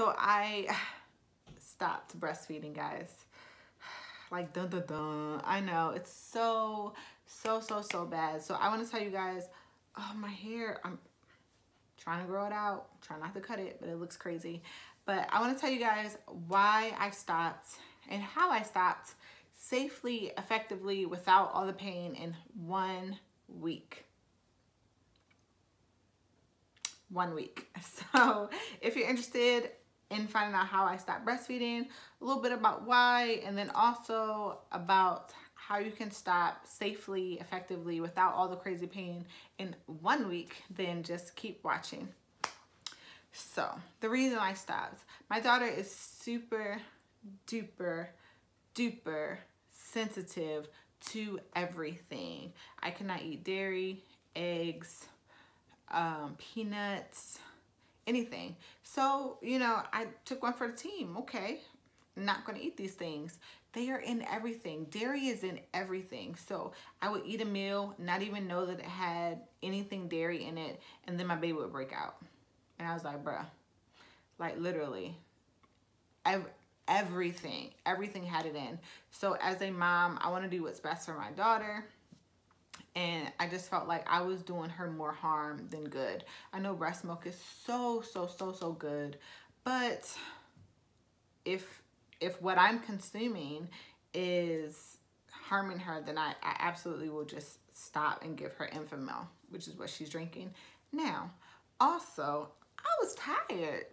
So I stopped breastfeeding, guys. Like, dun dun dun. I know, it's so bad. So I want to tell you guys, oh, my hair, I'm trying to grow it out, try not to cut it, but it looks crazy. But I want to tell you guys why I stopped and how I stopped safely, effectively, without all the pain in 1 week. 1 week. So if you're interested in finding out how I stopped breastfeeding, a little bit about why, and then also about how you can stop safely, effectively, without all the crazy pain in 1 week, then just keep watching. So the reason I stopped, my daughter is super duper sensitive to everything. I cannot eat dairy, eggs, peanuts, anything. So, you know, I took one for the team. Okay, I'm not going to eat these things. They are in everything. Dairy is in everything. So I would eat a meal, not even know that it had anything dairy in it, and then my baby would break out. And I was like, bruh, like literally everything had it in. So as a mom, I want to do what's best for my daughter. And I just felt like I was doing her more harm than good. I know breast milk is so good, but if what I'm consuming is harming her, then I absolutely will just stop and give her infant milk, which is what she's drinking now. Also, I was tired.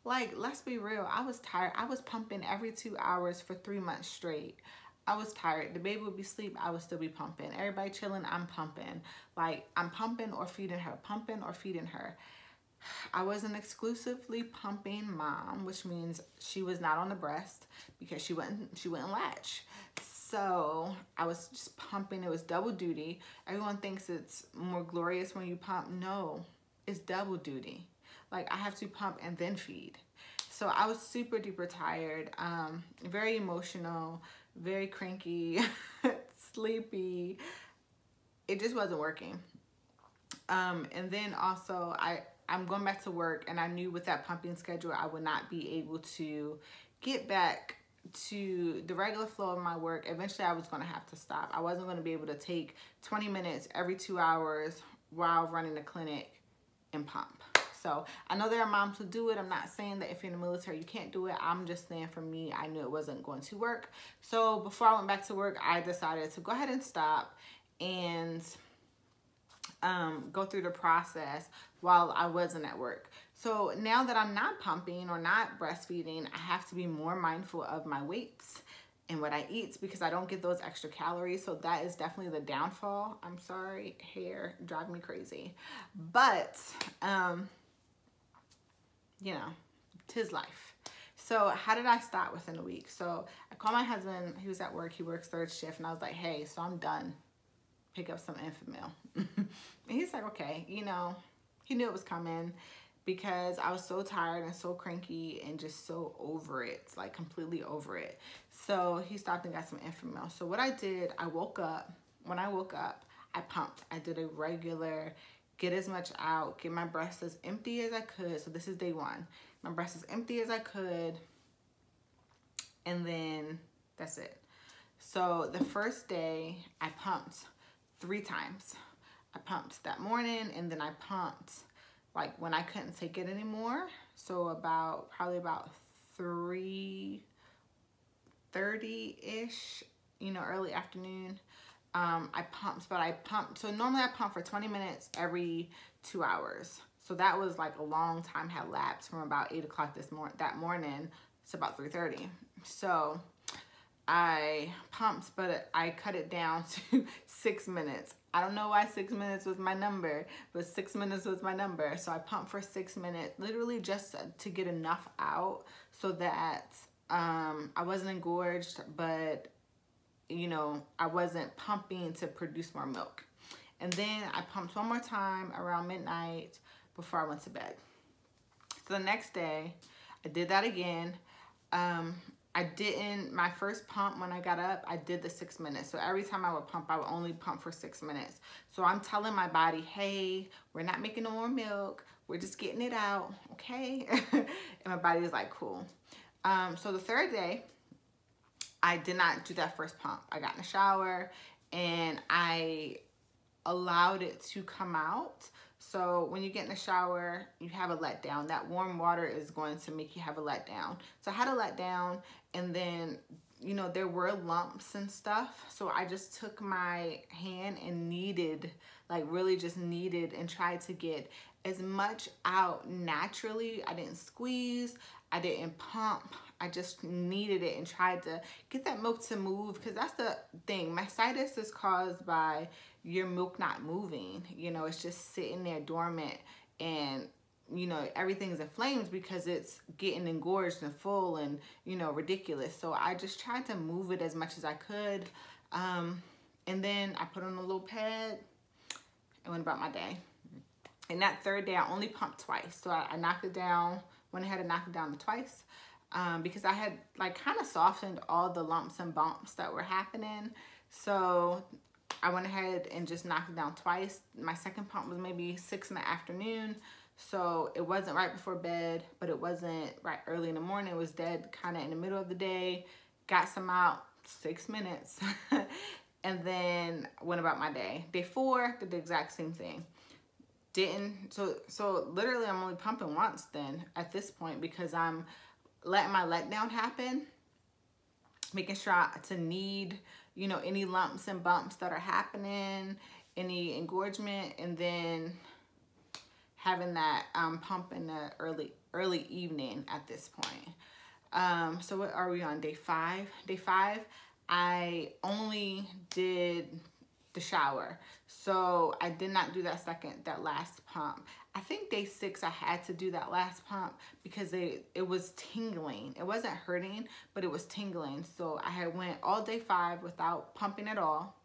Like, let's be real, I was tired. I was pumping every 2 hours for 3 months straight. I was tired. The baby would be asleep, I would still be pumping. Everybody chilling, I'm pumping. Like, I'm pumping or feeding her, pumping or feeding her. I wasn't exclusively pumping mom, which means she was not on the breast because she wouldn't latch. So I was just pumping. It was double duty. Everyone thinks it's more glorious when you pump. No, it's double duty. Like, I have to pump and then feed. So I was super duper tired, very emotional, very cranky, sleepy. It just wasn't working. And then also I'm going back to work, and I knew with that pumping schedule, I would not be able to get back to the regular flow of my work. Eventually I was going to have to stop. I wasn't going to be able to take 20 minutes every 2 hours while running a clinic and pump. So I know there are moms who do it. I'm not saying that if you're in the military you can't do it. I'm just saying for me, I knew it wasn't going to work. So before I went back to work, I decided to go ahead and stop and go through the process while I wasn't at work. So now that I'm not pumping or not breastfeeding, I have to be more mindful of my weights and what I eat because I don't get those extra calories. So that is definitely the downfall. I'm sorry, hair drive me crazy. But, you know, 'tis life. So how did I start within a week? So I called my husband. He was at work. He works third shift. And I was like, hey, so I'm done. Pick up some infant milk. And he's like, okay. You know, he knew it was coming because I was so tired and so cranky and just so over it, like completely over it. So he stopped and got some infant milk. So what I did, I woke up. When I woke up, I pumped. I did a regular get as much out, get my breast as empty as I could. So this is day one. My breast as empty as I could. And then that's it. So the first day I pumped 3 times. I pumped that morning, and then I pumped like when I couldn't take it anymore. So probably about 3:30-ish, you know, early afternoon. I pumped, so normally I pump for 20 minutes every 2 hours. So that was like a long time had lapsed from about 8 o'clock that morning to about 3:30. So I pumped, but I cut it down to 6 minutes. I don't know why 6 minutes was my number, but 6 minutes was my number. So I pumped for 6 minutes, literally just to get enough out so that I wasn't engorged, but you know, I wasn't pumping to produce more milk. And then I pumped one more time around midnight before I went to bed. So the next day, I did that again. My first pump when I got up, I did the 6 minutes. So every time I would pump, I would only pump for 6 minutes. So I'm telling my body, hey, we're not making no more milk. We're just getting it out, okay? And my my body is like, cool. So the third day, I did not do that first pump. I got in the shower and I allowed it to come out. So when you get in the shower, you have a letdown. That warm water is going to make you have a letdown. So I had a letdown, and then, you know, there were lumps and stuff. So I just took my hand and kneaded, like really just kneaded, and tried to get as much out naturally. I didn't squeeze, I didn't pump. I just kneaded it and tried to get that milk to move, because that's the thing. Mastitis is caused by your milk not moving. You know, it's just sitting there dormant, and you know, everything's in flames because it's getting engorged and full and, you know, ridiculous. So I just tried to move it as much as I could. And then I put on a little pad and went about my day. And that third day, I only pumped twice. So I knocked it down, went ahead and knocked it down twice, because I had like kind of softened all the lumps and bumps that were happening. So I went ahead and just knocked it down twice. My second pump was maybe 6 in the afternoon. So it wasn't right before bed, but it wasn't right early in the morning. It was dead kind of in the middle of the day. Got some out, 6 minutes. And then went about my day. Day 4, did the exact same thing. So literally I'm only pumping once then at this point, because I'm letting my letdown happen, making sure to knead, you know, any lumps and bumps that are happening, any engorgement, and then having that pump in the early evening at this point. So what are we on, day 5? Day 5, I only did the shower. So I did not do that last pump. I think day 6 I had to do that last pump because it was tingling. It wasn't hurting, but it was tingling. So I had went all day 5 without pumping at all.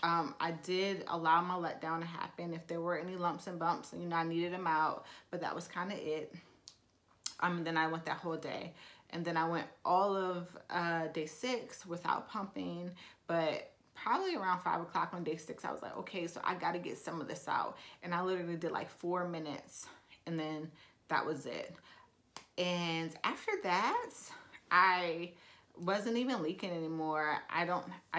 I did allow my letdown to happen. If there were any lumps and bumps, you know, I needed them out, but that was kind of it. Then I went that whole day. And then I went all of day 6 without pumping, but probably around 5 o'clock on day 6, I was like, okay, so I got to get some of this out. And I literally did like 4 minutes, and then that was it. And after that, I wasn't even leaking anymore. I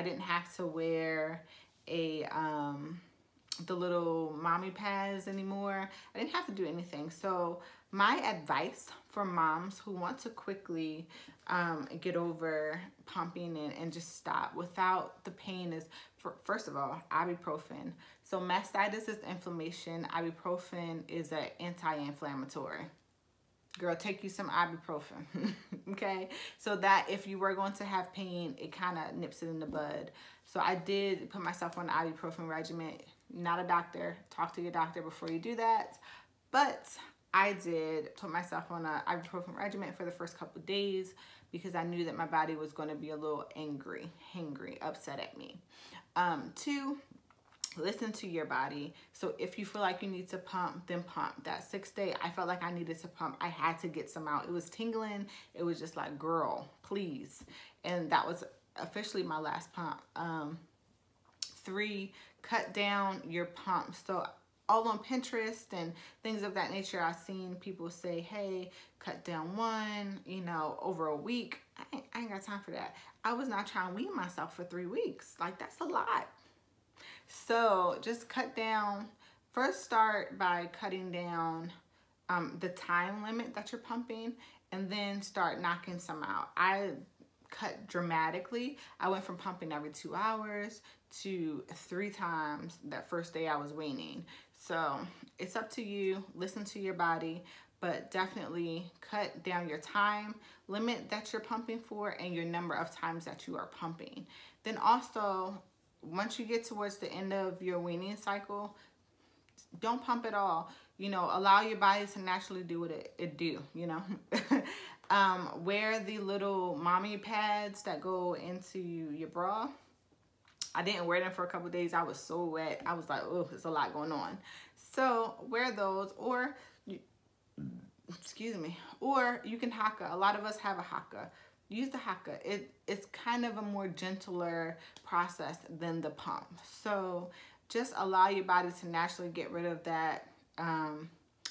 didn't have to wear the little mommy pads anymore. I didn't have to do anything. So my advice for moms who want to quickly get over pumping and just stop without the pain is, first of all, ibuprofen. So mastitis is inflammation. Ibuprofen is an anti-inflammatory. Girl, take you some ibuprofen, okay? So that if you were going to have pain, it kind of nips it in the bud. So I did put myself on the ibuprofen regimen. Not a doctor. Talk to your doctor before you do that. But I did put myself on an ibuprofen regimen for the first couple of days because I knew that my body was going to be a little angry, hangry, upset at me. 2, listen to your body. So if you feel like you need to pump, then pump. That 6th day, I felt like I needed to pump. I had to get some out. It was tingling. It was just like, girl, please. And that was officially my last pump. 3, cut down your pumps. So all on Pinterest and things of that nature, I've seen people say, hey, cut down 1, you know, over a week. I ain't got time for that. I was not trying to wean myself for 3 weeks. Like, that's a lot. So just cut down. First start by cutting down the time limit that you're pumping, and then start knocking some out. I cut dramatically. I went from pumping every 2 hours to 3 times that first day I was weaning. So it's up to you. Listen to your body, but definitely cut down your time limit that you're pumping for and your number of times that you are pumping. Then also, once you get towards the end of your weaning cycle, don't pump at all. You know, allow your body to naturally do what it do, you know. Wear the little mommy pads that go into your bra. I didn't wear them for a couple of days. I was so wet. I was like, oh, there's a lot going on. So wear those, or excuse me, or you can haka. A lot of us have a haka. Use the haka. It's kind of a more gentler process than the pump. So just allow your body to naturally get rid of that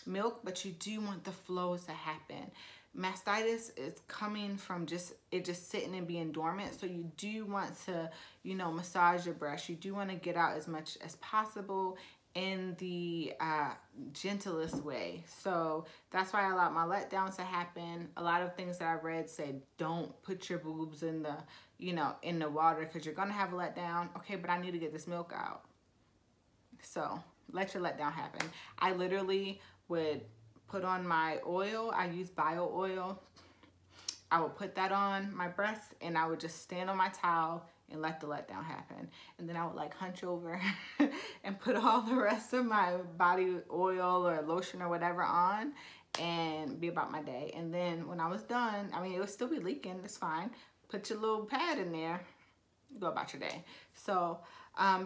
milk, but you do want the flows to happen. mastitis is coming from just sitting and being dormant. So you do want to, you know, massage your breast. You do want to get out as much as possible in the gentlest way. So that's why I allowed my letdown to happen. A lot of things that I read say don't put your boobs in the, you know, in the water because you're gonna have a letdown. Okay, but I need to get this milk out. So let your letdown happen. I literally would put on my oil. I use bio oil. I would put that on my breast and I would just stand on my towel and let the letdown happen. And then I would like hunch over and put all the rest of my body oil or lotion or whatever on and be about my day. And then when I was done, I mean, it would still be leaking, it's fine. Put your little pad in there, go about your day. So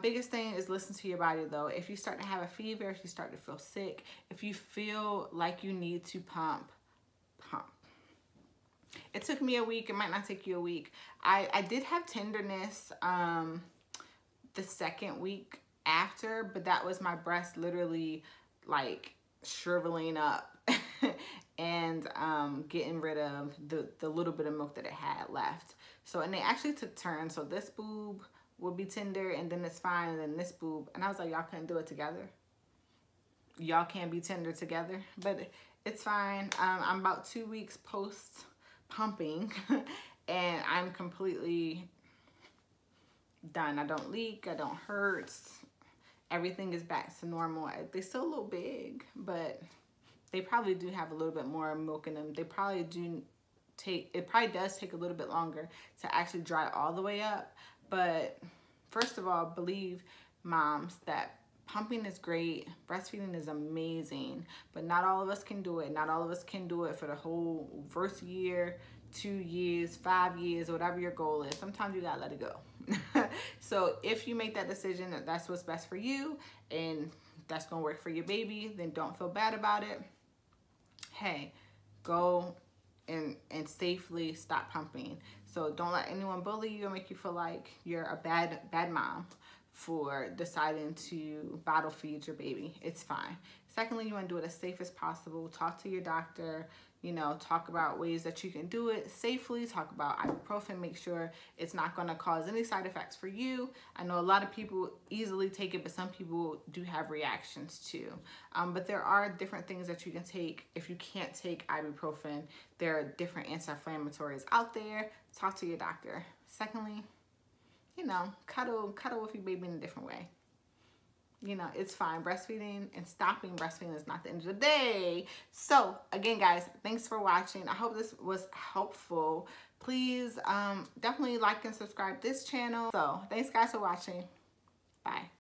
biggest thing is listen to your body though. If you start to have a fever, if you start to feel sick, if you feel like you need to pump. It took me a week. It might not take you a week. I did have tenderness the second week after, but that was my breast literally like shriveling up and getting rid of the little bit of milk that it had left. So, and they actually took turns. So this boob would be tender and then it's fine, and then this boob. And I was like, y'all couldn't do it together. Y'all can't be tender together, but it's fine. I'm about 2 weeks post pumping and I'm completely done. I don't leak, I don't hurt. Everything is back to normal. They're still a little big, but they probably do have a little bit more milk in them. They probably do take, it probably does take a little bit longer to actually dry all the way up. But first of all, believe moms that pumping is great, breastfeeding is amazing, but not all of us can do it. Not all of us can do it for the whole first year, 2 years, 5 years, whatever your goal is. Sometimes you gotta let it go. So if you make that decision that that's what's best for you and that's gonna work for your baby, then don't feel bad about it. Hey, go and safely stop pumping. So don't let anyone bully you or make you feel like you're a bad mom for deciding to bottle feed your baby. It's fine. Secondly, you want to do it as safe as possible. Talk to your doctor, you know, talk about ways that you can do it safely. Talk about ibuprofen. Make sure it's not going to cause any side effects for you. I know a lot of people easily take it, but some people do have reactions too. But there are different things that you can take if you can't take ibuprofen. There are different anti-inflammatories out there. Talk to your doctor. Secondly, you know, cuddle with your baby in a different way. You know, it's fine. Breastfeeding and stopping breastfeeding is not the end of the day. So again, guys, thanks for watching. I hope this was helpful. Please definitely like and subscribe this channel. So thanks guys for watching. Bye.